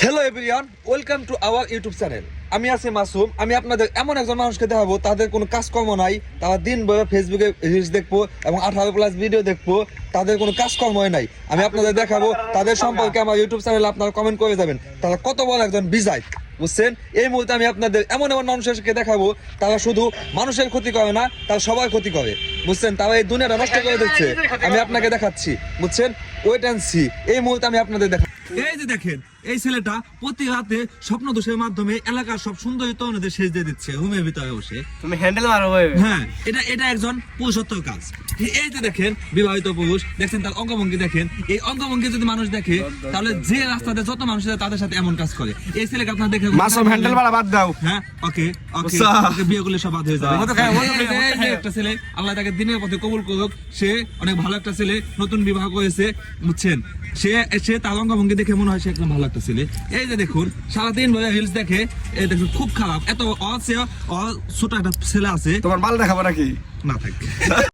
Hello everyone, welcome to our YouTube channel. আমি আছি মাসুম। আমি আপনাদের এমন একজন মানুষকে দেখাবো, তাদের কোনো কাজকর্ম নাই, তারা দিনভর ফেসবুকে রিলস দেখবো এবং 18+ ভিডিও দেখবো, তাদের কোনো কাজকর্মই নাই। আমি আপনাদের দেখাবো তাদের সম্পর্কে। আমার ইউটিউব চ্যানেলে আপনারা কমেন্ট করে যাবেন তারা কত বড় একজন বিজয়, বুঝছেন? এই মুহূর্তে আমি আপনাদের এমন মানুষকে দেখাবো, তারা শুধু মানুষের ক্ষতি করে না, তারা সবার ক্ষতি করে, বুঝছেন? তারা এই দুনিয়াটা নষ্ট করে দিচ্ছে। আমি আপনাকে দেখাচ্ছি, বুঝছেন? Wait and see. এই মুহূর্তে আমি আপনাদের দেখা, এই যে দেখেন, এই ছেলেটা প্রতি রাতে স্বপ্ন দোষের মাধ্যমে এলাকার সব সুন্দরী তরুণীদের সেচ দিয়ে দিচ্ছে রুমের ভিতরে বসে। তুমি হ্যান্ডেল মারো ভাই। হ্যাঁ, এটা একজন পুরুষত্বর কাজ। এই যে দেখেন, বিবাহিত পুরুষ দেখছেন, তার অঙ্গভঙ্গি দেখেন। এই অঙ্গভঙ্গি যদি মানুষ দেখে, তাহলে যে রাস্তাতে যত মানুষ আছে তাদের সাথে এমন কাজ করে। এই ছেলেকে আপনারা দেখে মাসুম হ্যান্ডেল মারা বাদ দাও। হ্যাঁ, ওকে ওকে, বিয়ে করলে সব বাদ হয়ে যাবে। এই যে একটা ছেলে, আল্লাহ তাকে দিনের পথে কবুল করুক, সে অনেক ভালো একটা ছেলে, নতুন বিবাহ করেছে, বুঝছেন? সে তার অঙ্গভঙ্গি দেখে মনে হয় সে একদম ভালো একটা ছেলে। এই যে দেখুন, সারাদিন ধরে রিলস দেখে, এই দেখুন খুব খারাপ। এত ছোট একটা ছেলে আছে, তোমার মাল দেখাবো নাকি? না থাকে।